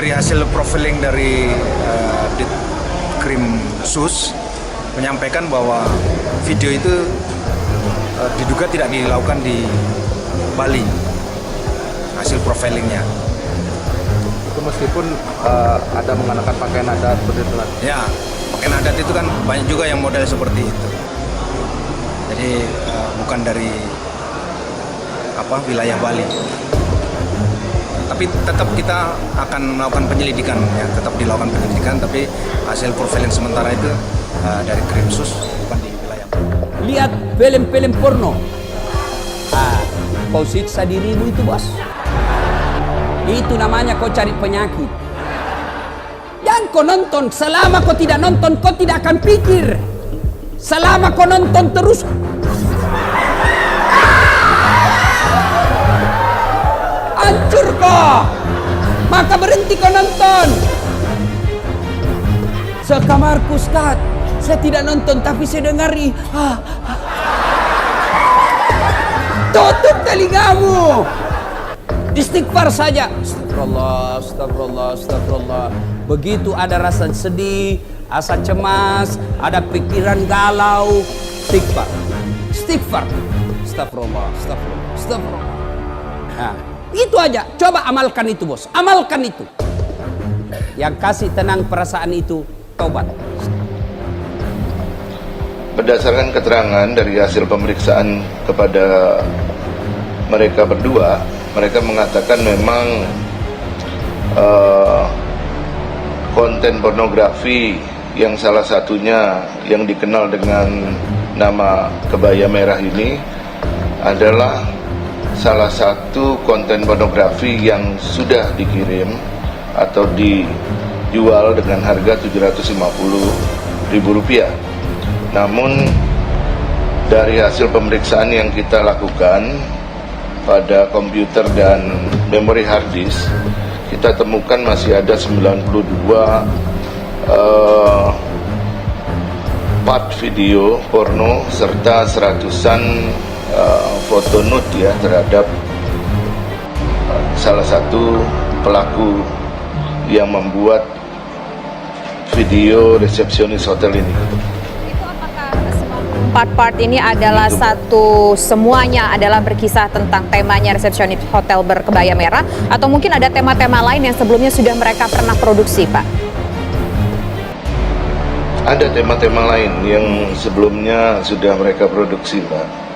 Dari hasil profiling dari Ditkrim Sus menyampaikan bahwa video itu diduga tidak dilakukan di Bali, hasil profilingnya. Itu meskipun ada mengenakan pakaian adat seperti itu. Ya, pakaian adat itu kan banyak juga yang model seperti itu. Jadi bukan dari wilayah Bali. Tapi tetap kita akan melakukan penyelidikan, ya, tetap dilakukan penyelidikan. Tapi hasil profiling sementara itu dari Krimsus bukan di wilayah. Lihat film-film porno, kau siksa dirimu itu, bos. Itu namanya kau cari penyakit. Jangan kau nonton, selama kau tidak nonton, kau tidak akan pikir. Selama kau nonton terus, hancur kau. Maka berhenti kau nonton. Sekamarku, Ustaz, saya tidak nonton tapi saya dengari. Tutup telingamu. Istighfar saja. Astagfirullah, astagfirullah, astagfirullah. Begitu ada rasa sedih, rasa cemas, ada pikiran galau, istighfar. Istighfar. Astagfirullah, astagfirullah, astagfirullah. Nah, itu aja. Coba amalkan itu, bos. Amalkan itu. Yang kasih tenang perasaan itu taubat. Berdasarkan keterangan dari hasil pemeriksaan kepada mereka berdua, mereka mengatakan memang konten pornografi yang salah satunya yang dikenal dengan nama kebaya merah ini adalah salah satu konten pornografi yang sudah dikirim atau dijual dengan harga Rp750.000. Namun dari hasil pemeriksaan yang kita lakukan pada komputer dan memori hard disk, kita temukan masih ada 92 part video porno serta seratusan foto nude ya terhadap salah satu pelaku yang membuat video resepsionis hotel ini. Empat part ini adalah semuanya adalah berkisah tentang temanya resepsionis hotel berkebaya merah, atau mungkin ada tema-tema lain yang sebelumnya sudah mereka pernah produksi, Pak? Ada tema-tema lain yang sebelumnya sudah mereka produksi, Pak.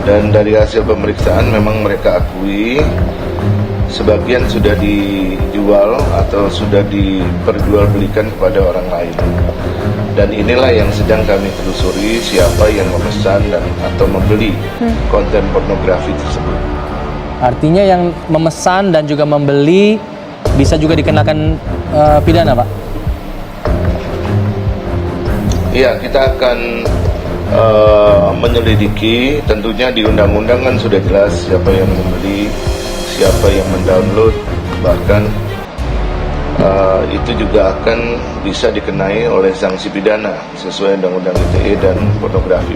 Dan dari hasil pemeriksaan memang mereka akui sebagian sudah dijual atau sudah diperjualbelikan kepada orang lain. Dan inilah yang sedang kami telusuri, siapa yang memesan dan atau membeli konten pornografi tersebut. Artinya yang memesan dan juga membeli bisa juga dikenakan pidana, Pak? Iya, kita akan menyelidiki. Tentunya di undang-undang kan sudah jelas siapa yang membeli, siapa yang mendownload, bahkan itu juga akan bisa dikenai oleh sanksi pidana sesuai Undang-Undang ITE dan pornografi.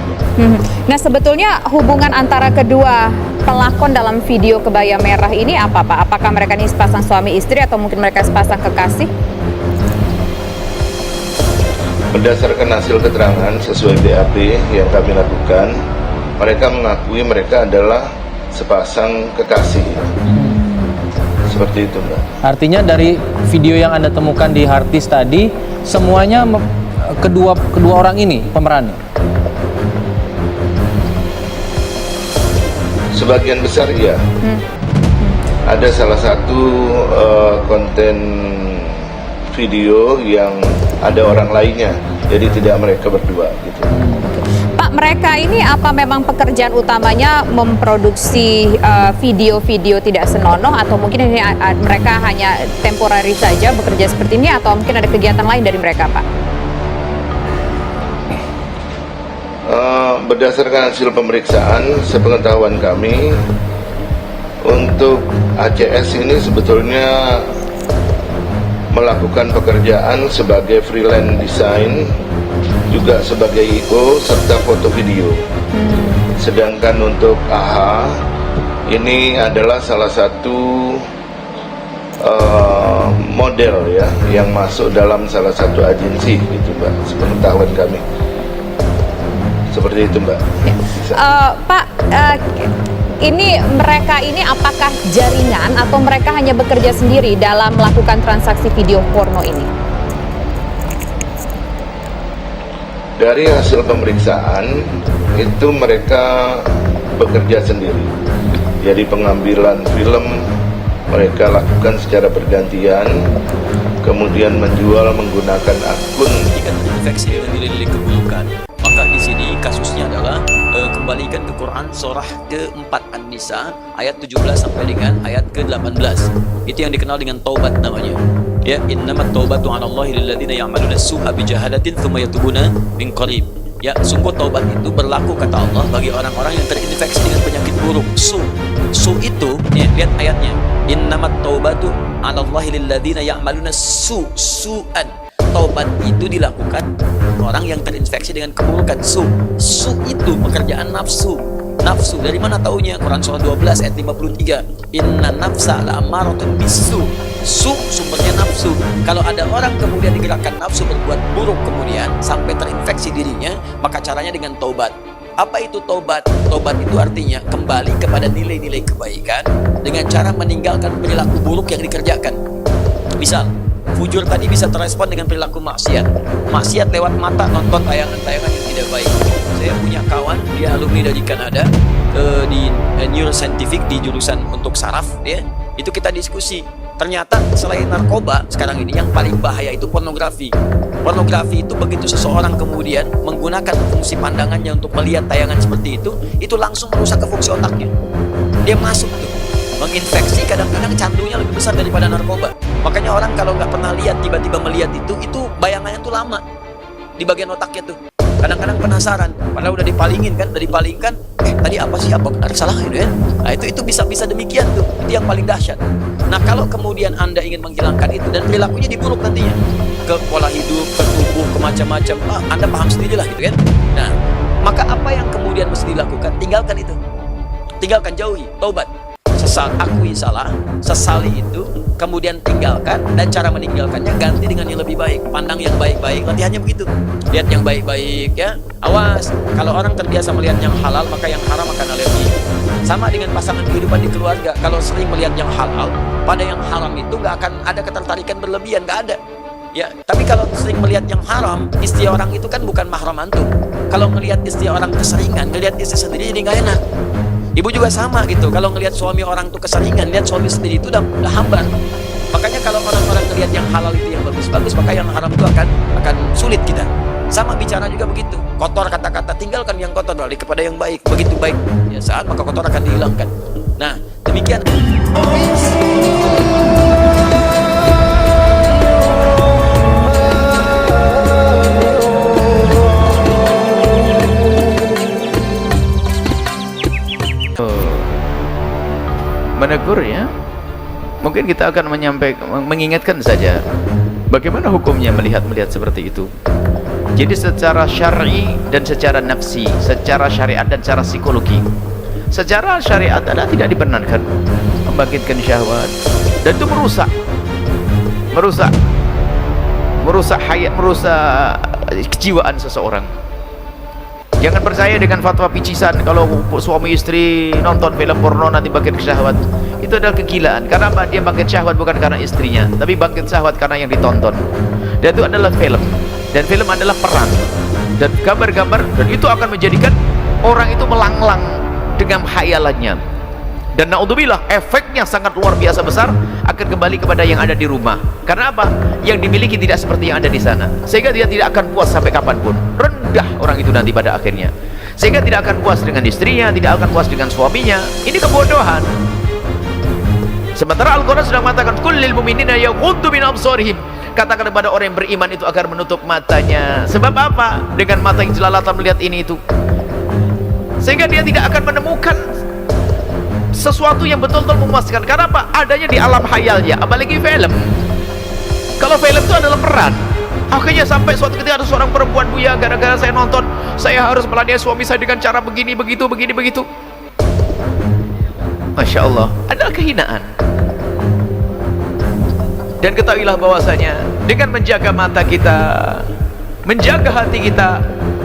Nah, sebetulnya hubungan antara kedua pelakon dalam video kebaya merah ini apa, Pak? Apakah mereka ini sepasang suami istri atau mungkin mereka sepasang kekasih? Berdasarkan hasil keterangan sesuai BAP yang kami lakukan, mereka mengakui mereka adalah sepasang kekasih. Seperti itu, Mbak. Artinya dari video yang Anda temukan di hard disk tadi, semuanya kedua orang ini pemerannya? Sebagian besar iya. Ada salah satu konten video yang ada orang lainnya, jadi tidak mereka berdua gitu. Pak, mereka ini apa memang pekerjaan utamanya memproduksi video-video tidak senonoh, atau mungkin ini mereka hanya temporary saja bekerja seperti ini, atau mungkin ada kegiatan lain dari mereka, Pak? Berdasarkan hasil pemeriksaan, sepengetahuan kami, untuk ACS ini sebetulnya melakukan pekerjaan sebagai freelance design, juga sebagai IO serta foto video. Sedangkan untuk AH ini adalah salah satu model ya yang masuk dalam salah satu agensi gitu Mbak, sepengetahuan kami. Seperti itu Mbak. Bisa. Pak, ini mereka ini apakah jaringan atau mereka hanya bekerja sendiri dalam melakukan transaksi video porno ini? Dari hasil pemeriksaan itu mereka bekerja sendiri. Jadi pengambilan film mereka lakukan secara bergantian, kemudian menjual menggunakan akun. Jika terinfeksi dengan nilai-nilai keburukan, maka di sini kasusnya adalah kembalikan ke Quran surah ke-4 An-Nisa ayat 17 sampai dengan ayat ke-18. Itu yang dikenal dengan taubat namanya. Ya, innamat taubatu 'ala Allahi lil ladzina ya'maluna as-su'a bi jahalatin tsumma yatubuna min qarib. Ya, sungguh taubat itu berlaku kata Allah bagi orang-orang yang terinfeksi dengan penyakit buruk. Su itu, ya, lihat ayatnya. Innamat taubatu 'ala Allahi lil ladzina ya'maluna su'an. Taubat itu dilakukan orang yang terinfeksi dengan keburukan. Su itu pekerjaan nafsu. Nafsu dari mana taunya? Quran surah 12 ayat 53. Inna nafsa la'amaratun bisu. Sumbernya nafsu. Kalau ada orang kemudian digerakkan nafsu berbuat buruk kemudian sampai terinfeksi dirinya, maka caranya dengan taubat. Apa itu taubat? Taubat itu artinya kembali kepada nilai-nilai kebaikan dengan cara meninggalkan perilaku buruk yang dikerjakan. Misal, fujur tadi bisa terespon dengan perilaku maksiat. Maksiat lewat mata nonton tayangan-tayangan yang tidak baik. Saya punya kawan, dia alumni dari Kanada, di neuroscientific di jurusan untuk saraf, ya. Itu kita diskusi. Ternyata selain narkoba sekarang ini yang paling bahaya itu pornografi. Pornografi itu begitu seseorang kemudian menggunakan fungsi pandangannya untuk melihat tayangan seperti itu langsung merusak ke fungsi otaknya. Dia masuk tuh, menginfeksi, kadang-kadang candunya lebih besar daripada narkoba. Makanya orang kalau nggak pernah lihat tiba-tiba melihat itu bayangannya tuh lama di bagian otaknya tuh. Kadang-kadang penasaran, padahal udah dipalingkan, tadi apa sih, apa ada salah itu ya? Nah itu bisa demikian tuh, itu yang paling dahsyat. Nah kalau kemudian Anda ingin menghilangkan itu dan perilakunya diburuk nantinya ke pola hidup, ke tubuh, ke macam-macam, Anda paham sendirilah gitu kan. Nah maka apa yang kemudian mesti dilakukan? Tinggalkan itu, tinggalkan, jauhi, taubat. Akui salah, sesali itu, kemudian tinggalkan, dan cara meninggalkannya ganti dengan yang lebih baik. Pandang yang baik-baik, latihannya begitu. Lihat yang baik-baik ya. Awas, kalau orang terbiasa melihat yang halal, maka yang haram akan alergi. Sama dengan pasangan kehidupan di keluarga. Kalau sering melihat yang halal, pada yang haram itu nggak akan ada ketertarikan berlebihan, nggak ada. Ya, tapi kalau sering melihat yang haram, istri orang itu kan bukan mahram antum. Kalau melihat istri orang keseringan, ngelihat istri sendiri jadi nggak enak. Ibu juga sama gitu. Kalau ngelihat suami orang tuh keseringan, lihat suami sendiri itu udah hambar. Makanya kalau orang-orang ngelihat yang halal itu yang bagus-bagus, maka yang haram itu akan sulit kita. Sama bicara juga begitu. Kotor kata-kata, tinggalkan yang kotor, balik kepada yang baik. Begitu baik ya saat, maka kotor akan dihilangkan. Nah, demikian. Menegur ya, mungkin kita akan mengingatkan saja bagaimana hukumnya melihat seperti itu. Jadi secara syar'i dan secara nafsi, secara syariat dan secara psikologi. Secara syariat adalah tidak dibenarkan membangkitkan syahwat, dan itu merusak hayat, merusak kejiwaan seseorang. Jangan percaya dengan fatwa picisan kalau suami istri nonton film porno nanti bangkit syahwat. Itu adalah kegilaan. Karena apa? Dia bangkit syahwat bukan karena istrinya, tapi bangkit syahwat karena yang ditonton. Dan itu adalah film. Dan film adalah peran dan gambar-gambar, dan itu akan menjadikan orang itu melanglang dengan khayalannya. Dan naudzubillah, efeknya sangat luar biasa besar, akan kembali kepada yang ada di rumah. Karena apa? Yang dimiliki tidak seperti yang ada di sana, sehingga dia tidak akan puas sampai kapanpun. Rendah orang itu nanti pada akhirnya, sehingga tidak akan puas dengan istrinya, tidak akan puas dengan suaminya. Ini kebodohan. Sementara Al-Quran sedang mengatakan kullil mu'minina yaghuddu min absarihim, katakan kepada orang yang beriman itu agar menutup matanya. Sebab apa? Dengan mata yang jelalatan melihat ini itu, sehingga dia tidak akan menemukan sesuatu yang betul-betul memuaskan. Karena apa? Adanya di alam khayalnya. Apalagi film. Kalau film itu adalah peran. Akhirnya sampai suatu ketika ada seorang perempuan, Buya, gara-gara saya nonton, saya harus melayani suami saya dengan cara begini, begitu. Masya Allah, adalah kehinaan. Dan ketahuilah bahwasanya dengan menjaga mata kita, menjaga hati kita,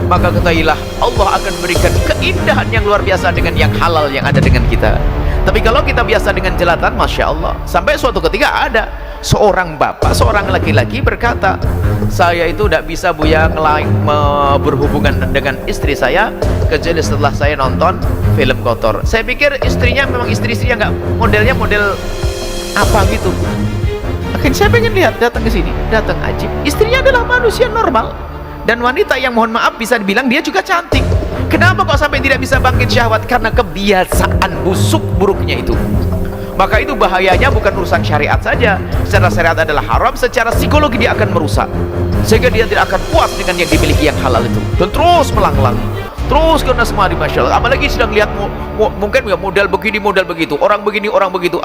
maka ketahuilah Allah akan berikan keindahan yang luar biasa dengan yang halal yang ada dengan kita. Tapi kalau kita biasa dengan jelatan, Masya Allah, sampai suatu ketika ada seorang bapak, seorang laki-laki berkata, saya itu tidak bisa Buya berhubungan dengan istri saya kecuali setelah saya nonton film kotor. Saya pikir istrinya memang istri-istrinya nggak modelnya model apa gitu. Akhirnya saya pengen lihat, datang ke sini, datang ajib. Istrinya adalah manusia normal dan wanita yang mohon maaf bisa dibilang dia juga cantik. Kenapa kok sampai tidak bisa bangkit syahwat? Karena kebiasaan busuk buruknya itu. Maka itu bahayanya bukan urusan syariat saja. Secara syariat adalah haram, secara psikologi dia akan merusak. Sehingga dia tidak akan puas dengan yang dimiliki yang halal itu. Dan terus melanglang. Terus kena semua di Masya Allah. Apalagi sedang lihat mungkin ya model begini, model begitu. Orang begini, orang begitu.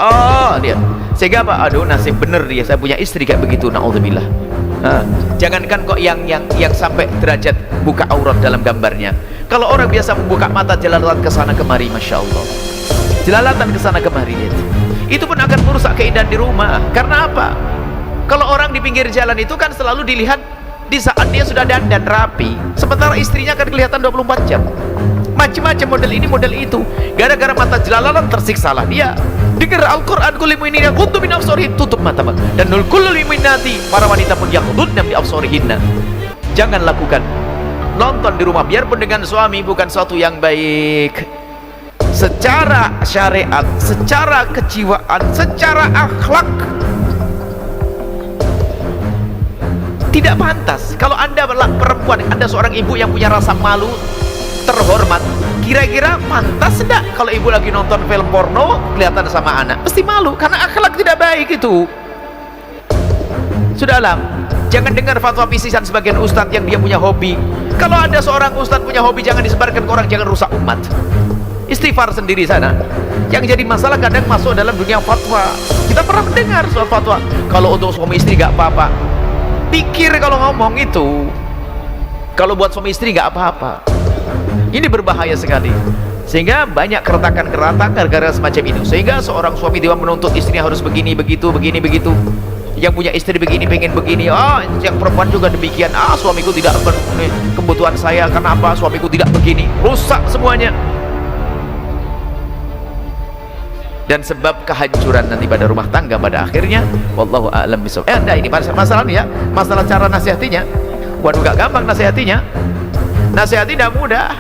Dia. Sehingga apa? Aduh nasib bener dia. Saya punya istri kayak begitu. Na'udzubillah. Jangankan kok yang sampai derajat buka aurat dalam gambarnya. Kalau orang biasa membuka mata jelalatan ke sana kemari, Masya Allah. Jelalatan ke sana kemari lihat. Itu pun akan merusak keindahan di rumah. Karena apa? Kalau orang di pinggir jalan itu kan selalu dilihat di saat dia sudah dandan rapi, sementara istrinya akan kelihatan 24 jam. Macam-macam model ini, model itu. Gara-gara mata jelalatan tersiksalah dia. Dengar Al-Quran, kulli mu'minina yaghuddu min absarihim, tutup mata. Dan kullu mu'minati, para wanita pun yaghuddna min absarihinna. Jangan lakukan nonton di rumah, biarpun dengan suami, bukan suatu yang baik. Secara syariat, secara kejiwaan, secara akhlak tidak pantas. Kalau Anda perempuan, Anda seorang ibu yang punya rasa malu, terhormat, kira-kira pantas enggak kalau ibu lagi nonton film porno kelihatan sama anak? Pasti malu, karena akhlak tidak baik itu. Sudahlah, jangan dengar fatwa pisisan sebagian ustadz yang dia punya hobi. Kalau ada seorang ustadz punya hobi, jangan disebarkan ke orang, jangan rusak umat. Istighfar sendiri sana. Yang jadi masalah kadang masuk dalam dunia fatwa. Kita pernah mendengar soal fatwa, kalau untuk suami istri gak apa-apa. Pikir kalau ngomong itu, kalau buat suami istri gak apa-apa. Ini berbahaya sekali. Sehingga banyak keretakan-keretakan gara-gara semacam itu. Sehingga seorang suami dia menuntut istrinya harus begini, begitu, begini, begitu. Yang punya istri begini, pengen begini. Yang perempuan juga demikian. Suamiku tidak memenuhi kebutuhan saya. Kenapa? Suamiku tidak begini. Rusak semuanya. Dan sebab kehancuran nanti pada rumah tangga pada akhirnya, wallahu a'lam bishawab. Ini masalah ya, masalah cara nasihatinya. Waduh, gak gampang nasihatinya. Nasihati tidak mudah.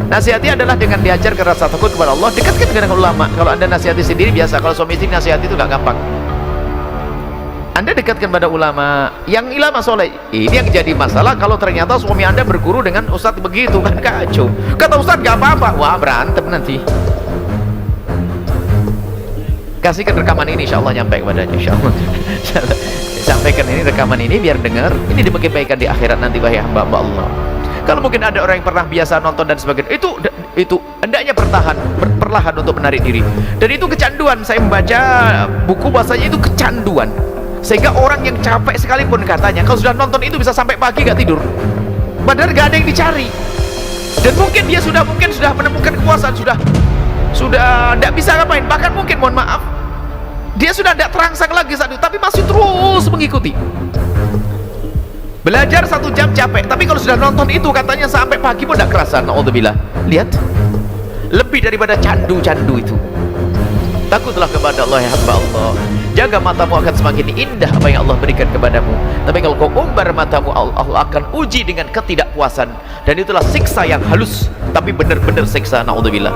Nasihati adalah dengan diajar ke rasa takut kepada Allah, dekatkan dengan ulama. Kalau Anda nasihati sendiri biasa, kalau suami istri nasihati itu gak gampang. Anda dekatkan pada ulama, yang ulama soleh. Ini yang jadi masalah kalau ternyata suami Anda berguru dengan ustadz begitu, kan kacau. Kata ustadz gak apa-apa, wah berantem nanti. Kasihkan rekaman ini, insya Allah nyampe kepadanya, insya Allah. Sampaikan ini, rekaman ini biar dengar. Ini dibagi baikkan di akhirat nanti, wahai hamba-hamba Allah. Kalau mungkin ada orang yang pernah biasa nonton dan sebagainya, itu hendaknya perlahan untuk menarik diri. Dan itu kecanduan. Saya membaca buku bahasanya itu kecanduan. Sehingga orang yang capek sekalipun katanya, kalau sudah nonton itu bisa sampai pagi gak tidur. Padahal gak ada yang dicari. Dan mungkin dia sudah menemukan kepuasan, sudah tidak bisa ngapain, bahkan mungkin mohon maaf dia sudah tidak terangsang lagi saat itu, tapi masih terus mengikuti. Belajar 1 jam capek, tapi kalau sudah nonton itu katanya sampai pagi pun tidak kerasa. Na'udzubillah. Lihat, lebih daripada candu-candu itu. Takutlah kepada Allah ya hamba Allah. Jaga matamu, akan semakin indah apa yang Allah berikan kepadamu. Tapi kalau kau umbar matamu, Allah akan uji dengan ketidakpuasan. Dan itulah siksa yang halus, tapi benar-benar siksa. Na'udzubillah.